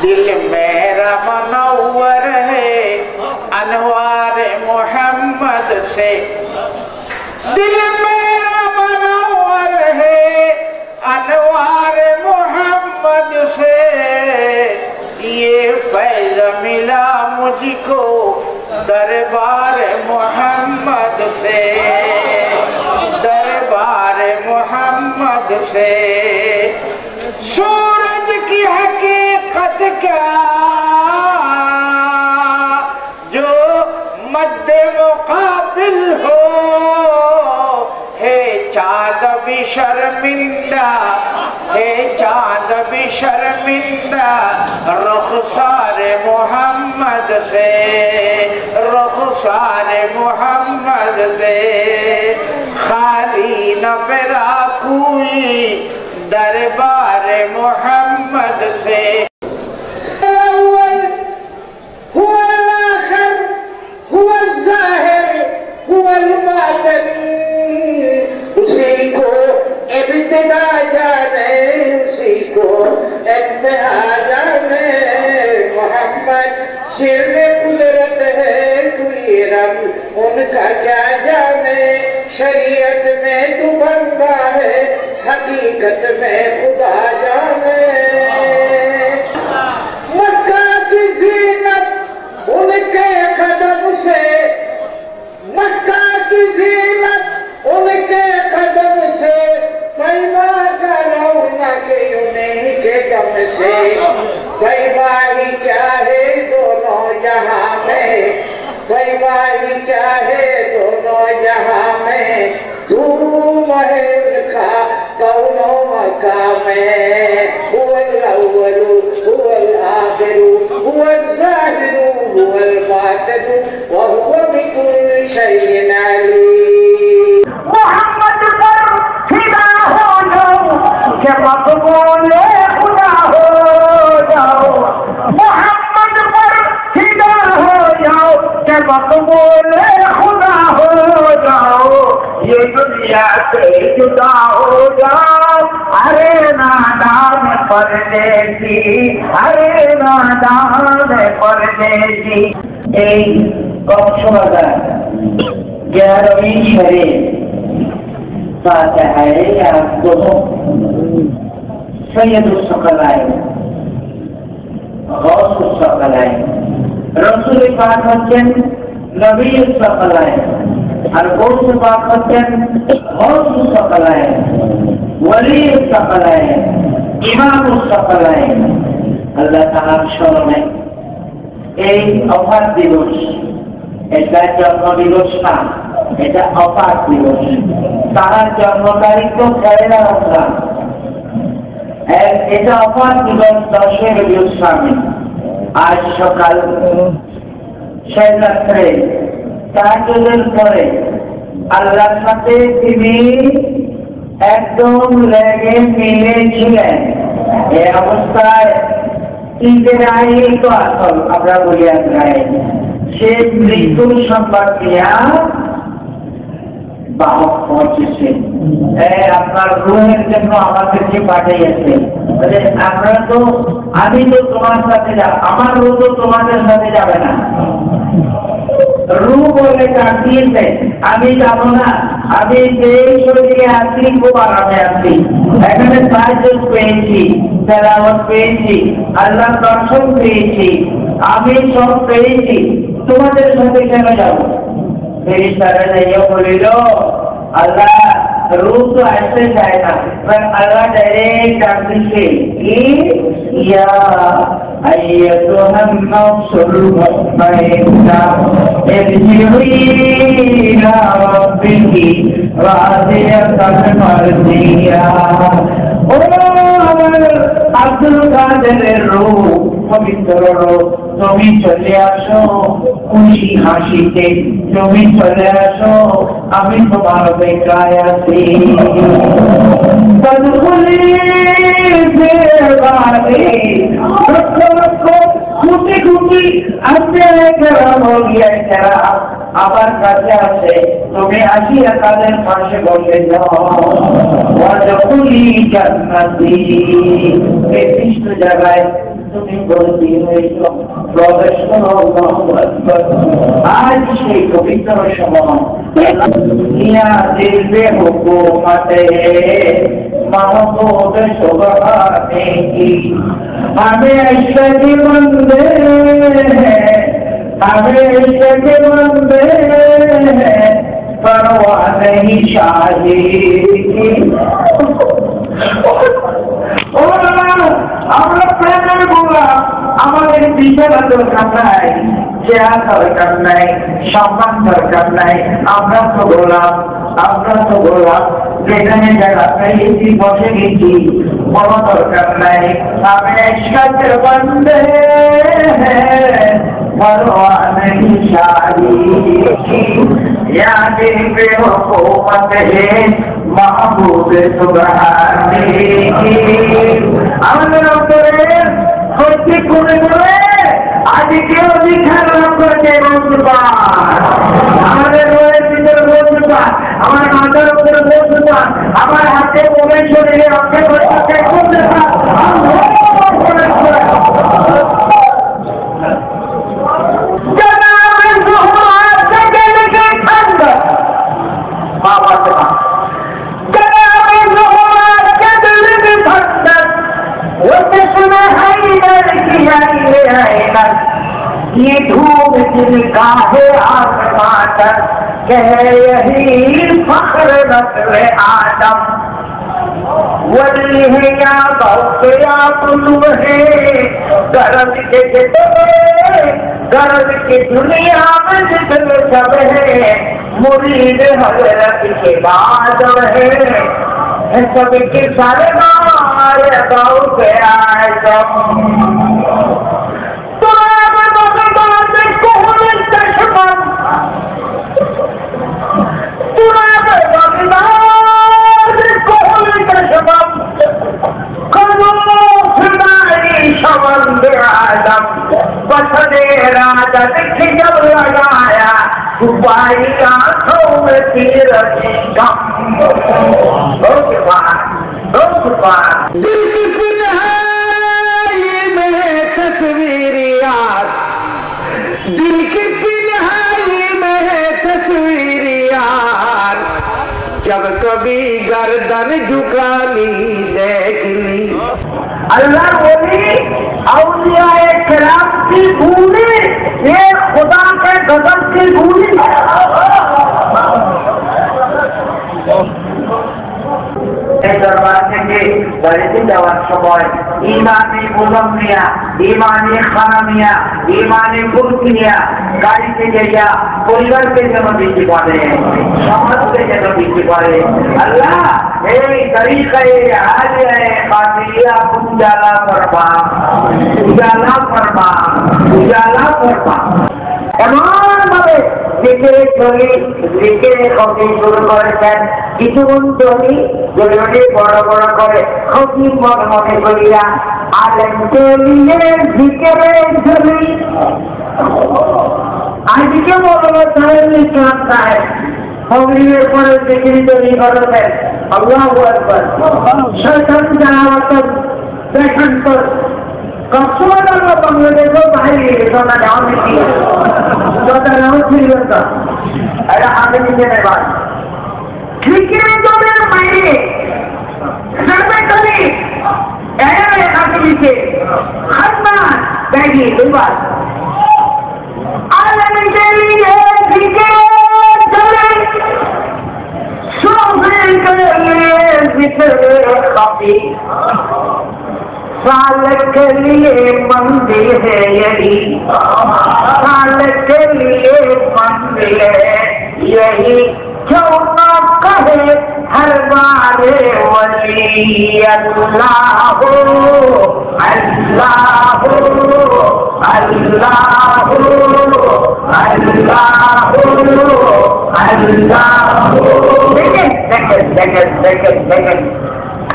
दिल मेरा मुनव्वर है अनवार मोहम्मद से, दिल मेरा मुनव्वर है अनवार मोहम्मद से, ये फैज़ मिला मुझको दरबार मोहम्मद से, दरबार मोहम्मद से। सूरज की हकीकत क्या जो मद्दे मुकाबिल हो, है चाँद भी शर्मिंदा, है चाँद भी शर्मिंदा रुखसार मोहम्मद से, रुखसार मोहम्मद से। खाली न फिरा कोई दरबार मोहम्मद से। उसी को इब्तिदा जाने, उसी को इंतहा जाने। मोहम्मद सिर में कुदरत है, कोई रब उनका क्या जाने। शरीयत में तू बंदा है, हकीकत में खुदा जाने। मक्का की ज़ीनत उनके कदम से, मक्का की ज़ीनत उनके कदम से, पैमा का रौनक उन्हीं के दम से। पैमाही चाहे दोनों जहां में, पैमाही चाहे दोनों जहां में, तू महल का कौनो मकाम में। हुवल अव्वलु हुवल आखिरु हुवल ज़ाहिरु हुवल बातिनु व हुवा बिकुल्लि शैइन अलीम। मोहम्मद पर फिदा हो जाओ कि मक़बूल खुदा हो जाओ। मोहम्मद पर फिदा हो जाओ कि मक़बूल खुदा हो जाओ। ये दुनिया से जुदा हो जाओ। अरे नादान परदेसी, अरे नादान परदेसी। এই কক্সবাজার 11वीं शरीफ ফাতিহায়ে ইয়াকুব সৈয়দুস সকলাইন গৌসুস সকলাইন রাসূল পাক হচ্ছেন নবীউস সকলাইন আর গৌস পাক হচ্ছেন গৌসুস সকলাইন ওয়ালিউস সকলাইন ইমামুস সকলাইন। আল্লাহ তাআলার স্মরণে এই অফার দিবস, এটা জন্ম দিবস না, এটা অফার দিবস। তার জন্ম তারিখ তো 11 রমজান, এটা অফার দিবস 10 রবিউল আউয়াল। আজ সকাল শেষ রাত্রে তাহাজ্জুদের পরে আল্লাহর সাথে তিনি একদম লেগে মিলেছিলেন। এই অবস্থায় ঈদের আইন তো আসল আমরা বলি আজরাই, সে মৃত্যুর সংবাদ দিয়া বাহক পৌঁছেছে। আপনার রুহের জন্য আমাদেরকে পাঠিয়েছে। আমরা তো, আমি তো তোমার সাথে যাব, আমার রূহ তো তোমাদের সাথে যাবে না। রূহ বলে কাটিয়েছে, আমি যাব না। আমি যেই শরীরে আছি খুব আরামে আছি, এখানে সাহায্য পেয়েছি, তেলাওয়াত পেয়েছি, আল্লাহর দর্শন পেয়েছি, আমি সব পেয়েছি, তোমাদের সাথে কেন যাব? ফেরেশতারা যাইয়া বলিল, আল্লাহ রূহ তো আসতে চায় না। আল্লাহ ডাইরেক্ট ডাক দিচ্ছে, ইয়া আইয়াতুহান নাফসুল মুতমাইন্না ইরজিই ইলা রাব্বিকি রাদিয়াতান মারদিয়া। ও আমার আব্দুল কাদেরের রূহ, পবিত্র রূহ, তুমি চলে আসো খুশি হাসিতে, তুমি চলে আসো, আমি তোমার অপেক্ষায় আছি। খুশি খুশি আসতে আবার কাছে আছে তুমি আসিয়া তাদের পাশে বসে যাও ওয়াদখুলি জান্নাতি নির্দিষ্ট জায়গায় তুমি বন্দী হয়েছ প্রবেশ করো আল্লাহু আকবার আজ সেই পবিত্র সময় নিয়া দিবে হুকুমতে महबूब सुबहाने की हमें इश्क़ मंदे हमें इश्क़ मंदे परवाह नहीं शादी की আমরা প্রেমের বলা আমাদের বিছানা দরকার নাই চেয়ার দরকার নাই সম্মান দরকার নাই আমরা তো বললাম যেখানে যারা পেয়েছি বসে গেছি কোনো দরকার নাই আমি একসাথে বন্ধে परवाह नहीं शादी की याद पे हुकूमत है महबूब सुबहाने की আমাদের অন্তরে সত্যি করে বলে আজকে অধিকার করতে বলবা আমাদের রয়ের ভিতরে বলবা আমার মাথার উপরে বলবা আমার হাতে মোবাইল শরীরে রক্ষা করতে করতে ये धूप जिनका है आसमां तक कह यही फख्र नस्ल आदम वली है या गौस या कुतुब है गरज के दुनिया में जितने सब है मुरीद हजरत के बाद है सबके सरदार गौस आदम राजा देखी जब लगाया दुबाई आंखों में तीर दिल की पिन्हाई में तस्वीर यार दिल की पिन्हाई में तस्वीर यार जब कभी गर्दन झुका ली देख ली अल्लाह बोली औलिया किराम की भूमि ये खुदा के गजब की भूमि दरबार থেকে বাড়িতে যাওয়ার সময় ইমানি মুজাম্মিয়া ইমানি খানামিয়া ইমানি কুরকিয়া গাড়িতে যাইয়া পরিবারকে যেন দিতে পারে সমাজকে যেন দিতে পারে আল্লাহ এই তরিকায়ে আলিয়ায়ে কাদিরিয়া উজালা ফরমা এমন ভাবে জিকিরে চলি জিকিরে খতিব শুরু করেছেন কিছুক্ষণ চলি যেগুলি বড় বড় করে খতিব মনে করিয়া আলেম চলিয়ে জিকিরে চলি আজকে বলব তাহলে ইসলাম সাহেব খবরের পরে জিকিরে চলি করেছেন আল্লাহু আকবার শয়তান জানাওয়াত দেখেন তো কখনো না বাংলাদেশে বাইরে সোনা যাও নাকি কথা নাও ছিল তো এটা আগে নিচে নেবার জিকিরে চলে বাইরে সামনে চলি এর আগে নিচে খাতনা ব্যাগি দুবার আলেম চলিয়ে জিকিরে চলে सोफे के लिए जिक्र काफी साल के लिए मंदिर है यही साल के लिए मंदिर है यही क्यों ना कहे हर बार वली अल्लाह हो अल्लाह हो अल्लाह हो अल्लाह हो अल्लाह हो देखें अल्लाह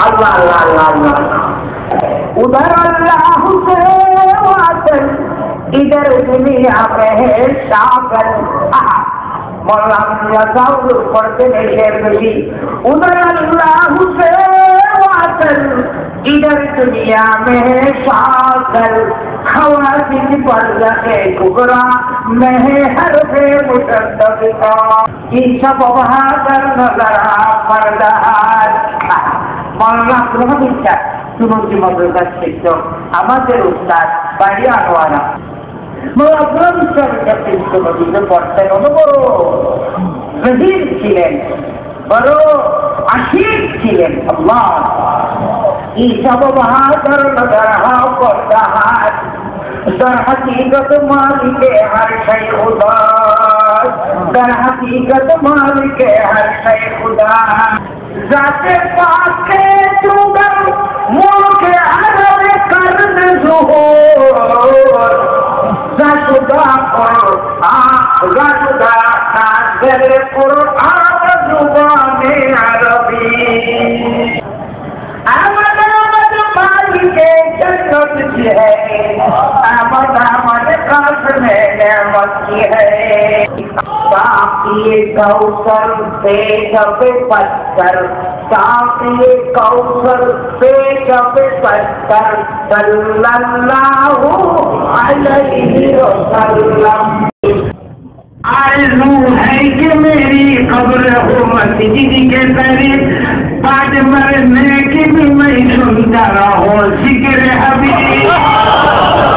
अल्लाह अल्लाह अल्लाह उधर अल्लाह से वासन इधर दुनिया में है शाकर मौला रजाउल पढ़ते हैं शेर बेटी उधर अल्लाह से वासल इधर दुनिया में शाकल खवातीन पर रखे कुबरा में हर फे मुशद्दक़ा की सब बहादुर नजर पर्दा मौला प्रभु इच्छा सुनोजी मदरसा शिक्षक আমাদের উস্তাদ বাড়ি আনোয়ারা मौला प्रभु शिक्षक मदीना পড়তেন বড় রহিম ছিলেন বড় আশিক ছিলেন আল্লাহ এই সব বাহাদুর নজর पर्दा दर हकीकत मालिक हर शय खुदा दर हकीकत मालिक हर शय खुदा जाते पाक के चुगल मुल्क अरब कर्न ज़ुहूर राशुदा नाज़िल कुरआन ज़ुबान अरबी आमद मालिक जन्नत की है आमद कासम नेमत की है साक़ी कौसर से जब पत्थर साक़ी कौसर से जब पत्थर सल्लल्लाहु अलैहि वसल्लम आरज़ू है कि मेरी कब्र हो मस्जिद के करीब बाद मरने की भी मैं सुनता रहूं जिक्र हबीब